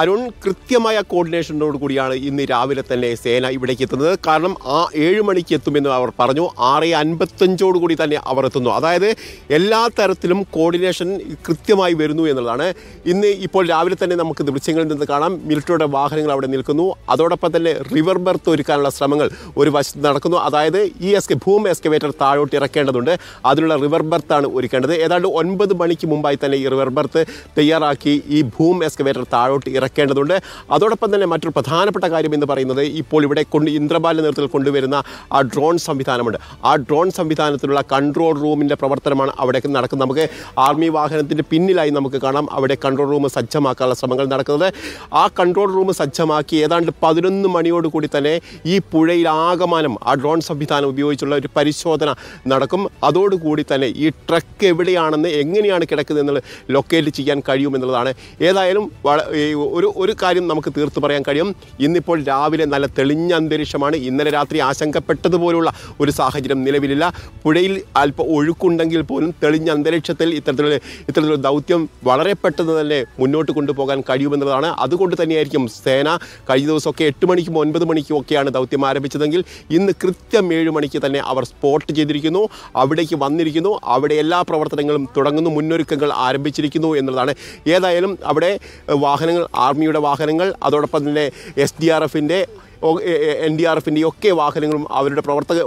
അരുൺ, കൃത്യമായ കോർഡിനേഷനോട് കൂടിയാണ് ഇന്ന് രാവിലെ തന്നെ സേന ഇവിടേക്ക് എത്തുന്നത്. കാരണം 7 മണിക്ക് എത്തുമെന്ന് അവർ പറഞ്ഞു. 6:55 കൂടി തന്നെ അവർ എത്തുന്നു. അതായത് എല്ലാ തരത്തിലും കോർഡിനേഷൻ കൃത്യമായി വരുന്നു എന്നുള്ളതാണ്. ഇപ്പോൾ രാവിലെ തന്നെ നമുക്ക് ദൃശ്യങ്ങളിൽ നിന്ന് കാണാം. മിലിറ്ററിയുടെ വാഹനങ്ങൾ അവിടെ നിൽക്കുന്നു. അതോടൊപ്പം തന്നെ റിവർ ബെർത്ത് ഒരുക്കാനുള്ള ശ്രമങ്ങൾ ഒരു വശത്ത് നടക്കുന്നു. അതായത് ഈ ഭൂമി എക്സ്കവേറ്റർ താഴോട്ട് ഇറക്കേണ്ടതുണ്ട്. അതിനുള്ള റിവർ ബെർത്താണ് ഒരുക്കേണ്ടത്. ഏതാണ്ട് 9 മണിക്ക് മുമ്പായി തന്നെ ഈ റിവർ ബെർത്ത് തയ്യാറാക്കി ഈ ഭൂമി എക്സ്കവേറ്റർ താഴോട്ട് ഇറക്കേണ്ടതുണ്ട്. അതോടൊപ്പം തന്നെ മറ്റൊരു പ്രധാനപ്പെട്ട കാര്യം എന്ന് പറയുന്നത്, ഇപ്പോൾ ഇവിടെ ഇന്ദ്രബാലിൻ്റെ നേതൃത്വത്തിൽ കൊണ്ടുവരുന്ന ആ ഡ്രോൺ സംവിധാനമുണ്ട്. ആ ഡ്രോൺ സംവിധാനത്തിലുള്ള കൺട്രോൾ റൂമിൻ്റെ പ്രവർത്തനമാണ് അവിടെ നടക്കുന്നത്. നമുക്ക് ആർമി വാഹനത്തിൻ്റെ പിന്നിലായി നമുക്ക് കാണാം അവിടെ കൺട്രോൾ റൂം സജ്ജമാക്കാനുള്ള ശ്രമങ്ങൾ നടക്കുന്നത്. ആ കൺട്രോൾ റൂം സജ്ജമാക്കി ഏതാണ്ട് 11 മണിയോടുകൂടി തന്നെ ഈ പുഴയിൽ ആകമാനം ആ ഡ്രോൺ സംവിധാനം ഉപയോഗിച്ചുള്ള ഒരു പരിശോധന നടക്കും. അതോടുകൂടി തന്നെ ഈ ട്രക്ക് എവിടെയാണെന്ന്, എങ്ങനെയാണ് കിടക്കുന്നത് എന്നുള്ളത് ലൊക്കേറ്റ് ചെയ്യാൻ കഴിയുമെന്നുള്ളതാണ്. ഏതായാലും ഒരു കാര്യം നമുക്ക് തീർത്തു പറയാൻ കഴിയും. ഇന്നിപ്പോൾ രാവിലെ നല്ല തെളിഞ്ഞ അന്തരീക്ഷമാണ്. ഇന്നലെ രാത്രി ആശങ്കപ്പെട്ടതുപോലുള്ള ഒരു സാഹചര്യം നിലവിലില്ല. പുഴയിൽ അല്പം ഒഴുക്കുണ്ടെങ്കിൽ പോലും തെളിഞ്ഞ അന്തരീക്ഷത്തിൽ ഇത്തരത്തിലുള്ള ദൗത്യം വളരെ പെട്ടെന്ന് തന്നെ മുന്നോട്ട് കൊണ്ടുപോകാൻ കഴിയുമെന്നുള്ളതാണ്. അതുകൊണ്ട് തന്നെയായിരിക്കും സേന കഴിഞ്ഞ ദിവസമൊക്കെ 8 മണിക്കും 9 മണിക്കും ഒക്കെയാണ് ദൗത്യം ആരംഭിച്ചതെങ്കിൽ ഇന്ന് കൃത്യം 7 മണിക്ക് തന്നെ അവർ സ്പോട്ട് ചെയ്തിരിക്കുന്നു. അവിടേക്ക് വന്നിരിക്കുന്നു. അവിടെ എല്ലാ പ്രവർത്തനങ്ങളും തുടങ്ങുന്നു. മുന്നൊരുക്കങ്ങൾ ആരംഭിച്ചിരിക്കുന്നു എന്നുള്ളതാണ്. ഏതായാലും അവിടെ വാഹനങ്ങൾ, ആർമിയുടെ വാഹനങ്ങൾ, അതോടൊപ്പം തന്നെ SDRFിൻ്റെ NDRFിൻ്റെ ഒക്കെ വാഹനങ്ങളും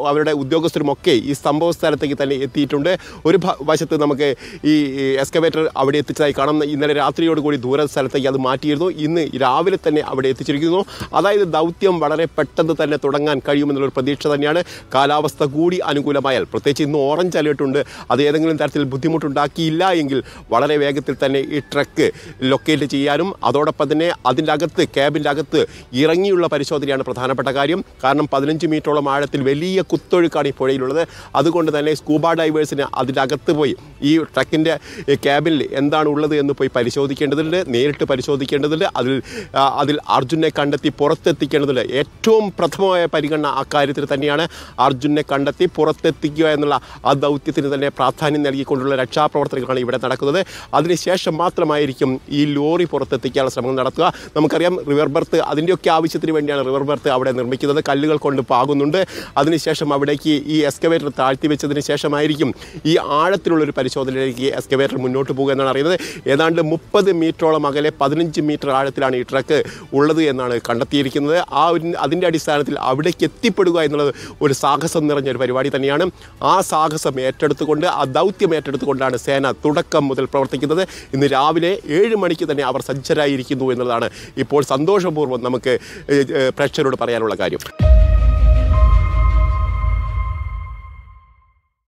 അവരുടെ ഉദ്യോഗസ്ഥരുമൊക്കെ ഈ സംഭവ സ്ഥലത്തേക്ക് തന്നെ എത്തിയിട്ടുണ്ട്. ഒരു വശത്ത് നമുക്ക് ഈ എക്സ്കവേറ്റർ അവിടെ എത്തിച്ചതായി കാണാം. ഇന്നലെ രാത്രിയോടുകൂടി ദൂര സ്ഥലത്തേക്ക് അത് മാറ്റിയിരുന്നു. ഇന്ന് രാവിലെ തന്നെ അവിടെ എത്തിച്ചിരിക്കുന്നു. അതായത് ദൗത്യം വളരെ പെട്ടെന്ന് തന്നെ തുടങ്ങാൻ കഴിയുമെന്നുള്ളൊരു പ്രതീക്ഷ തന്നെയാണ്. കാലാവസ്ഥ കൂടി അനുകൂലമായാൽ, പ്രത്യേകിച്ച് ഇന്ന് ഓറഞ്ച് അലേർട്ടുണ്ട്, അത് ഏതെങ്കിലും തരത്തിൽ ബുദ്ധിമുട്ടുണ്ടാക്കിയില്ല എങ്കിൽ വളരെ വേഗത്തിൽ തന്നെ ഈ ട്രക്ക് ലൊക്കേറ്റ് ചെയ്യാനും അതോടൊപ്പം തന്നെ അതിൻ്റെ അകത്ത്, ക്യാബിൻ്റെ അകത്ത് ഇറങ്ങിയുള്ള പരിശോധനയാണ് പ്രധാനപ്പെട്ട കാര്യം. കാരണം 15 മീറ്ററോളം ആഴത്തിൽ വലിയ കുത്തൊഴുക്കാണ് ഈ പുഴയിലുള്ളത്. അതുകൊണ്ട് തന്നെ സ്കൂബ ഡൈവേഴ്സിന് അതിൻ്റെ അകത്ത് പോയി ഈ ട്രക്കിൻ്റെ ക്യാബിനിൽ എന്താണ് ഉള്ളത് എന്ന് പോയി പരിശോധിക്കേണ്ടതുണ്ട്, നേരിട്ട് പരിശോധിക്കേണ്ടതുണ്ട്. അതിൽ അർജുനെ കണ്ടെത്തി പുറത്തെത്തിക്കേണ്ടതുണ്ട്. ഏറ്റവും പ്രഥമമായ പരിഗണന അക്കാര്യത്തിൽ തന്നെയാണ്. അർജുനെ കണ്ടെത്തി പുറത്തെത്തിക്കുക എന്നുള്ള ആ ദൗത്യത്തിന് തന്നെ പ്രാധാന്യം നൽകിക്കൊണ്ടുള്ള രക്ഷാപ്രവർത്തനങ്ങളാണ് ഇവിടെ നടക്കുന്നത്. അതിനുശേഷം മാത്രമായിരിക്കും ഈ ലോറി പുറത്തെത്തിക്കാനുള്ള ശ്രമങ്ങൾ നടത്തുക. നമുക്കറിയാം റിവർ ബെർത്ത് അതിൻ്റെയൊക്കെ ആവശ്യത്തിന് വേണ്ടിയാണ് റിവർ ബെർത്ത് അവിടെ നിർമ്മിക്കുന്നത്. കല്ലുകൾ കൊണ്ട് പാകുന്നുണ്ട്. അതിനുശേഷം അവിടേക്ക് ഈ എക്സ്കവേറ്റർ താഴ്ത്തി വെച്ചതിന് ശേഷമായിരിക്കും ഈ ആഴത്തിലുള്ളൊരു പരിശോധനയിലേക്ക് എക്സ്കവേറ്റർ മുന്നോട്ട് പോകുക എന്നാണ് അറിയുന്നത്. ഏതാണ്ട് 30 മീറ്ററോളം അകലെ 15 മീറ്റർ ആഴത്തിലാണ് ഈ ട്രക്ക് ഉള്ളത് എന്നാണ് കണ്ടെത്തിയിരിക്കുന്നത്. അതിൻ്റെ അടിസ്ഥാനത്തിൽ അവിടേക്ക് എത്തിപ്പെടുക എന്നുള്ളത് ഒരു സാഹസം നിറഞ്ഞൊരു പരിപാടി തന്നെയാണ്. ആ സാഹസം ഏറ്റെടുത്തുകൊണ്ട്, ആ ദൗത്യം ഏറ്റെടുത്തുകൊണ്ടാണ് സേന തുടക്കം മുതൽ പ്രവർത്തിക്കുന്നത്. ഇന്ന് രാവിലെ 7 മണിക്ക് തന്നെ അവർ സജ്ജരായിരിക്കുന്നു എന്നുള്ളതാണ് ഇപ്പോൾ സന്തോഷപൂർവ്വം നമുക്ക് പ്രേക്ഷകരോട് പറയാനുള്ള കാര്യം.